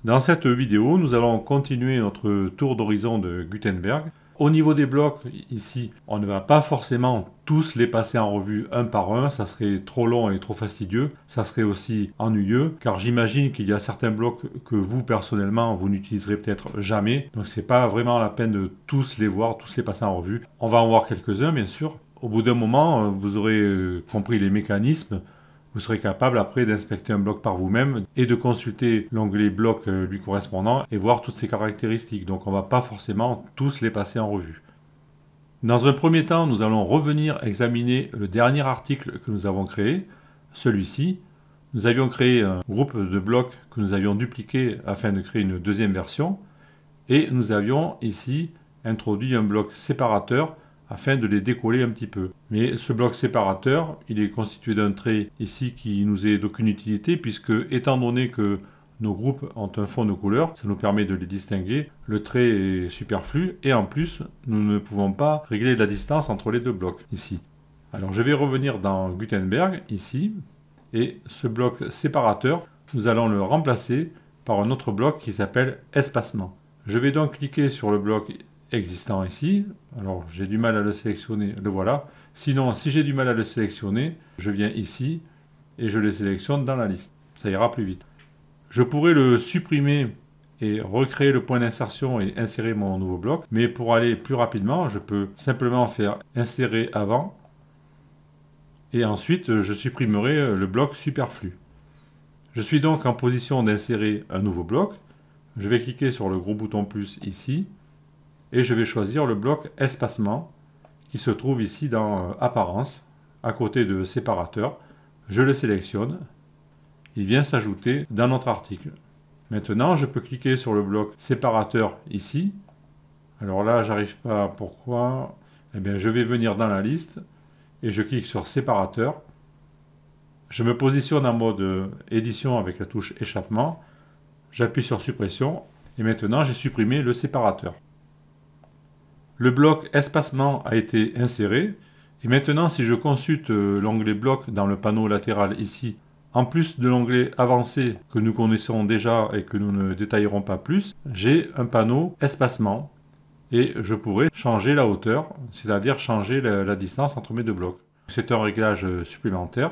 Dans cette vidéo, nous allons continuer notre tour d'horizon de Gutenberg. Au niveau des blocs, ici, on ne va pas forcément tous les passer en revue un par un, ça serait trop long et trop fastidieux, ça serait aussi ennuyeux, car j'imagine qu'il y a certains blocs que vous, personnellement, vous n'utiliserez peut-être jamais, donc c'est pas vraiment la peine de tous les voir, tous les passer en revue. On va en voir quelques-uns, bien sûr. Au bout d'un moment, vous aurez compris les mécanismes. Vous serez capable après d'inspecter un bloc par vous-même et de consulter l'onglet bloc lui correspondant et voir toutes ses caractéristiques. Donc on ne va pas forcément tous les passer en revue. Dans un premier temps, nous allons revenir examiner le dernier article que nous avons créé, celui-ci. Nous avions créé un groupe de blocs que nous avions dupliqué afin de créer une deuxième version. Et nous avions ici introduit un bloc séparateur afin de les décoller un petit peu. Mais ce bloc séparateur, il est constitué d'un trait ici qui nous est d'aucune utilité puisque, étant donné que nos groupes ont un fond de couleur, ça nous permet de les distinguer, le trait est superflu et en plus, nous ne pouvons pas régler la distance entre les deux blocs ici. Alors je vais revenir dans Gutenberg ici et ce bloc séparateur, nous allons le remplacer par un autre bloc qui s'appelle espacement. Je vais donc cliquer sur le bloc existant ici. Alors j'ai du mal à le sélectionner, le voilà. Sinon, si j'ai du mal à le sélectionner, je viens ici et je le sélectionne dans la liste. Ça ira plus vite. Je pourrais le supprimer et recréer le point d'insertion et insérer mon nouveau bloc. Mais pour aller plus rapidement, je peux simplement faire insérer avant. Et ensuite, je supprimerai le bloc superflu. Je suis donc en position d'insérer un nouveau bloc. Je vais cliquer sur le gros bouton plus ici. Et je vais choisir le bloc espacement qui se trouve ici dans apparence, à côté de séparateur. Je le sélectionne. Il vient s'ajouter dans notre article. Maintenant, je peux cliquer sur le bloc séparateur ici. Alors là, j'arrive pas. Pourquoi? Eh bien, je vais venir dans la liste et je clique sur séparateur. Je me positionne en mode édition avec la touche échappement. J'appuie sur suppression et maintenant j'ai supprimé le séparateur. Le bloc espacement a été inséré et maintenant si je consulte l'onglet bloc dans le panneau latéral ici, en plus de l'onglet avancé que nous connaissons déjà et que nous ne détaillerons pas plus, j'ai un panneau espacement et je pourrais changer la hauteur, c'est-à-dire changer la distance entre mes deux blocs. C'est un réglage supplémentaire.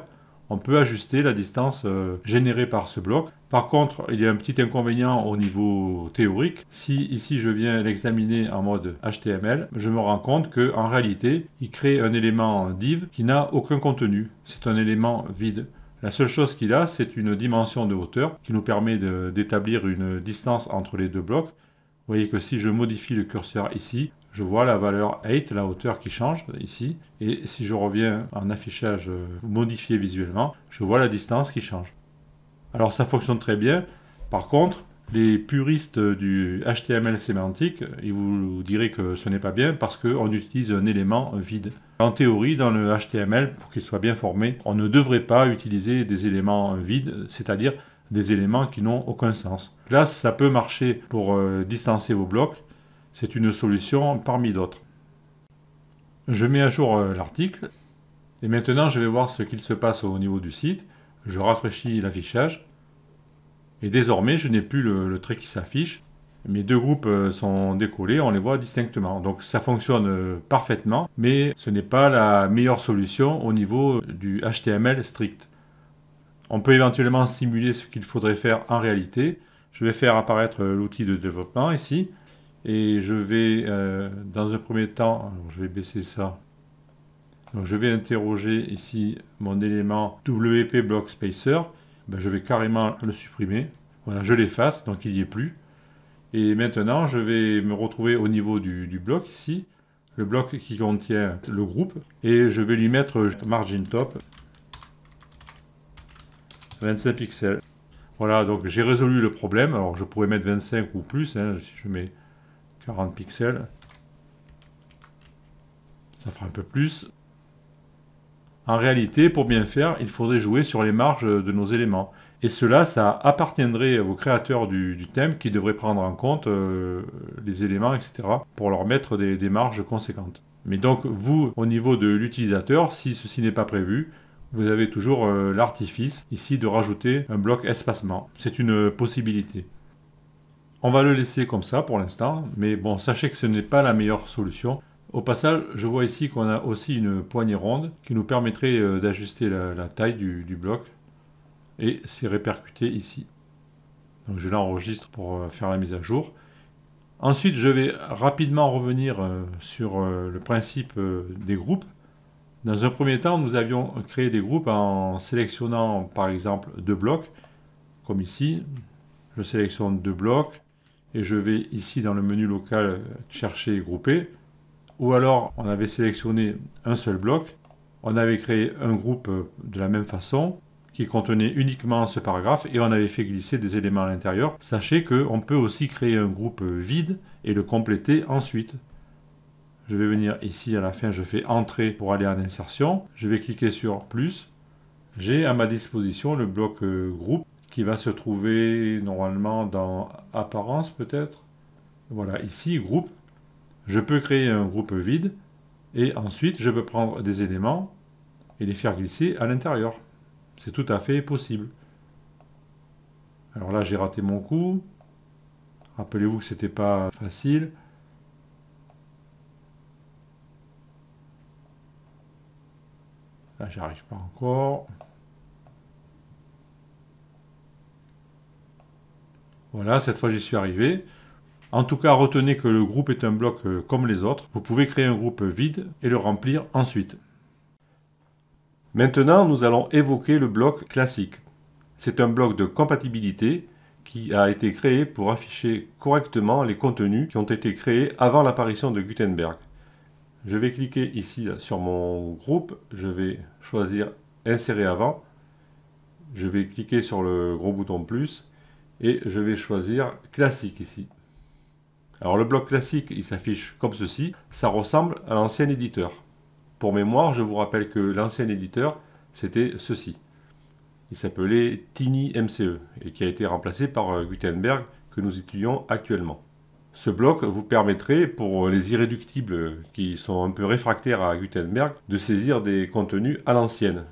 On peut ajuster la distance générée par ce bloc. Par contre, il y a un petit inconvénient au niveau théorique. Si ici je viens l'examiner en mode HTML, je me rends compte qu'en réalité, il crée un élément div qui n'a aucun contenu. C'est un élément vide. La seule chose qu'il a, c'est une dimension de hauteur qui nous permet d'établir une distance entre les deux blocs. Vous voyez que si je modifie le curseur ici, je vois la valeur 8, la hauteur qui change ici. Et si je reviens en affichage modifié visuellement, je vois la distance qui change. Alors ça fonctionne très bien. Par contre, les puristes du HTML sémantique, ils vous diraient que ce n'est pas bien parce qu'on utilise un élément vide. En théorie, dans le HTML, pour qu'il soit bien formé, on ne devrait pas utiliser des éléments vides, c'est-à-dire des éléments qui n'ont aucun sens. Là, ça peut marcher pour distancer vos blocs. C'est une solution parmi d'autres. Je mets à jour l'article. Et maintenant, je vais voir ce qu'il se passe au niveau du site. Je rafraîchis l'affichage. Et désormais, je n'ai plus le trait qui s'affiche. Mes deux groupes sont décollés, on les voit distinctement. Donc ça fonctionne parfaitement, mais ce n'est pas la meilleure solution au niveau du HTML strict. On peut éventuellement simuler ce qu'il faudrait faire en réalité. Je vais faire apparaître l'outil de développement ici. Et je vais, dans un premier temps, alors je vais baisser ça. Donc je vais interroger ici mon élément WP Block Spacer. Ben, je vais carrément le supprimer. Voilà, je l'efface, donc il n'y est plus. Et maintenant, je vais me retrouver au niveau du bloc ici, le bloc qui contient le groupe, et je vais lui mettre margin top 25 pixels. Voilà, donc j'ai résolu le problème. Alors je pourrais mettre 25 ou plus, hein, si je mets 40 pixels. Ça fera un peu plus. En réalité, pour bien faire, il faudrait jouer sur les marges de nos éléments. Et cela, ça appartiendrait aux créateurs du thème qui devraient prendre en compte les éléments, etc. pour leur mettre des marges conséquentes. Mais donc, vous, au niveau de l'utilisateur, si ceci n'est pas prévu, vous avez toujours l'artifice ici de rajouter un bloc espacement. C'est une possibilité. On va le laisser comme ça pour l'instant, mais bon, sachez que ce n'est pas la meilleure solution. Au passage, je vois ici qu'on a aussi une poignée ronde qui nous permettrait d'ajuster la taille du bloc, et c'est répercuté ici. Donc je l'enregistre pour faire la mise à jour. Ensuite, je vais rapidement revenir sur le principe des groupes. Dans un premier temps, nous avions créé des groupes en sélectionnant par exemple deux blocs, comme ici. Je sélectionne deux blocs et je vais ici dans le menu local chercher grouper. Ou alors on avait sélectionné un seul bloc, on avait créé un groupe de la même façon qui contenait uniquement ce paragraphe et on avait fait glisser des éléments à l'intérieur. Sachez qu'on peut aussi créer un groupe vide et le compléter ensuite. Je vais venir ici à la fin, je fais entrée pour aller en insertion. Je vais cliquer sur plus. J'ai à ma disposition le bloc groupe qui va se trouver normalement dans apparence peut-être. Voilà, ici groupe. Je peux créer un groupe vide et ensuite je peux prendre des éléments et les faire glisser à l'intérieur. C'est tout à fait possible. Alors là, j'ai raté mon coup. Rappelez-vous que c'était pas facile. Là, j'y arrive pas encore. Voilà, cette fois j'y suis arrivé. En tout cas, retenez que le groupe est un bloc comme les autres. Vous pouvez créer un groupe vide et le remplir ensuite. Maintenant, nous allons évoquer le bloc classique. C'est un bloc de compatibilité qui a été créé pour afficher correctement les contenus qui ont été créés avant l'apparition de Gutenberg. Je vais cliquer ici sur mon groupe, je vais choisir Insérer avant, je vais cliquer sur le gros bouton plus et je vais choisir Classique ici. Alors le bloc classique, il s'affiche comme ceci, ça ressemble à l'ancien éditeur. Pour mémoire, je vous rappelle que l'ancien éditeur, c'était ceci. Il s'appelait Tiny MCE et qui a été remplacé par Gutenberg que nous étudions actuellement. Ce bloc vous permettrait, pour les irréductibles qui sont un peu réfractaires à Gutenberg, de saisir des contenus à l'ancienne.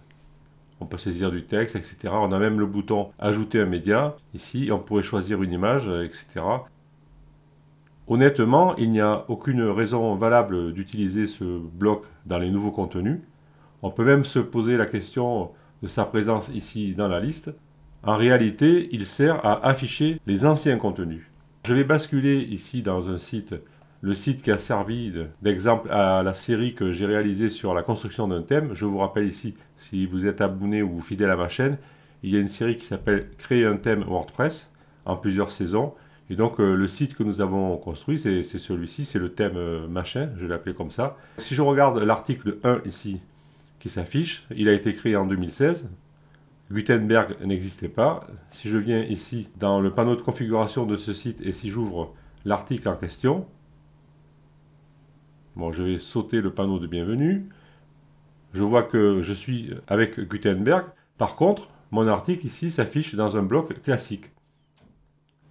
On peut saisir du texte, etc. On a même le bouton Ajouter un média. Ici, on pourrait choisir une image, etc. Honnêtement, il n'y a aucune raison valable d'utiliser ce bloc dans les nouveaux contenus. On peut même se poser la question de sa présence ici dans la liste. En réalité, il sert à afficher les anciens contenus. Je vais basculer ici dans un site, le site qui a servi d'exemple à la série que j'ai réalisée sur la construction d'un thème. Je vous rappelle ici, si vous êtes abonné ou fidèle à ma chaîne, il y a une série qui s'appelle Créer un thème WordPress en plusieurs saisons. Et donc le site que nous avons construit, c'est celui-ci, c'est le thème machin, je l'ai appelé comme ça. Si je regarde l'article 1 ici, qui s'affiche, il a été créé en 2016. Gutenberg n'existait pas. Si je viens ici dans le panneau de configuration de ce site et si j'ouvre l'article en question, bon, je vais sauter le panneau de bienvenue. Je vois que je suis avec Gutenberg. Par contre, mon article ici s'affiche dans un bloc classique.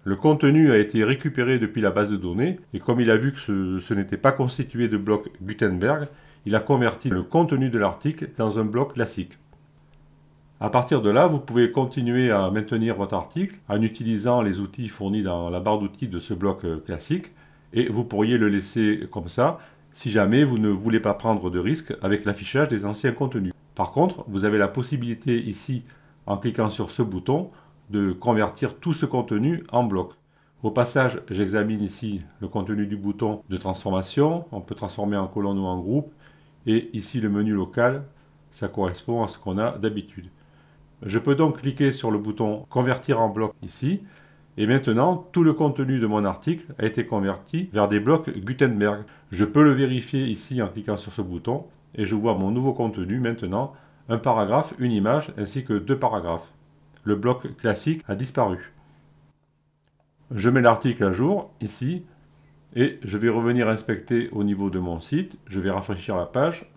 Le contenu a été récupéré depuis la base de données et comme il a vu que ce n'était pas constitué de bloc Gutenberg, il a converti le contenu de l'article dans un bloc classique. À partir de là, vous pouvez continuer à maintenir votre article en utilisant les outils fournis dans la barre d'outils de ce bloc classique et vous pourriez le laisser comme ça si jamais vous ne voulez pas prendre de risque avec l'affichage des anciens contenus. Par contre, vous avez la possibilité ici, en cliquant sur ce bouton, de convertir tout ce contenu en bloc. Au passage, j'examine ici le contenu du bouton de transformation. On peut transformer en colonne ou en groupe. Et ici, le menu local, ça correspond à ce qu'on a d'habitude. Je peux donc cliquer sur le bouton convertir en bloc ici. Et maintenant, tout le contenu de mon article a été converti vers des blocs Gutenberg. Je peux le vérifier ici en cliquant sur ce bouton. Et je vois mon nouveau contenu maintenant, un paragraphe, une image, ainsi que deux paragraphes. Le bloc classique a disparu. Je mets l'article à jour ici et je vais revenir inspecter au niveau de mon site. Je vais rafraîchir la page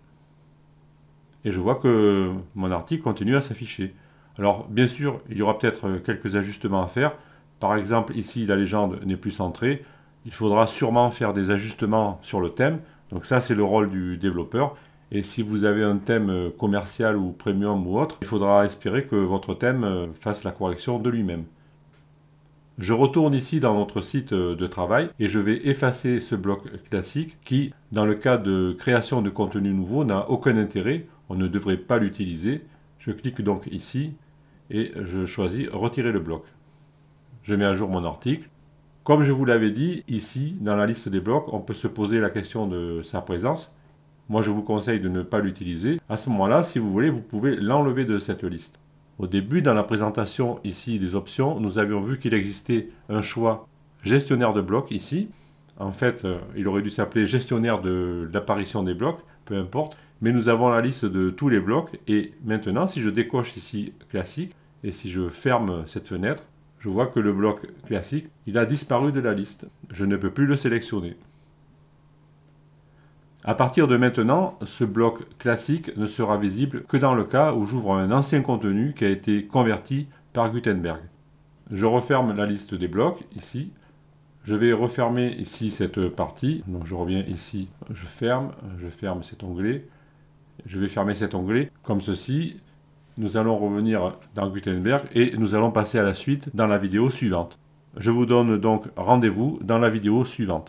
et je vois que mon article continue à s'afficher. Alors bien sûr, il y aura peut-être quelques ajustements à faire. Par exemple, ici la légende n'est plus centrée. Il faudra sûrement faire des ajustements sur le thème. Donc ça, c'est le rôle du développeur. Et si vous avez un thème commercial ou premium ou autre, il faudra espérer que votre thème fasse la correction de lui-même. Je retourne ici dans notre site de travail et je vais effacer ce bloc classique qui, dans le cas de création de contenu nouveau, n'a aucun intérêt. On ne devrait pas l'utiliser. Je clique donc ici et je choisis retirer le bloc. Je mets à jour mon article. Comme je vous l'avais dit, ici, dans la liste des blocs, on peut se poser la question de sa présence. Moi, je vous conseille de ne pas l'utiliser. À ce moment-là, si vous voulez, vous pouvez l'enlever de cette liste. Au début, dans la présentation ici des options, nous avions vu qu'il existait un choix gestionnaire de blocs ici. En fait, il aurait dû s'appeler gestionnaire de l'apparition des blocs, peu importe. Mais nous avons la liste de tous les blocs. Et maintenant, si je décoche ici classique, et si je ferme cette fenêtre, je vois que le bloc classique, il a disparu de la liste. Je ne peux plus le sélectionner. À partir de maintenant, ce bloc classique ne sera visible que dans le cas où j'ouvre un ancien contenu qui a été converti par Gutenberg. Je referme la liste des blocs ici. Je vais refermer ici cette partie. Donc je reviens ici, je ferme cet onglet. Je vais fermer cet onglet comme ceci. Nous allons revenir dans Gutenberg et nous allons passer à la suite dans la vidéo suivante. Je vous donne donc rendez-vous dans la vidéo suivante.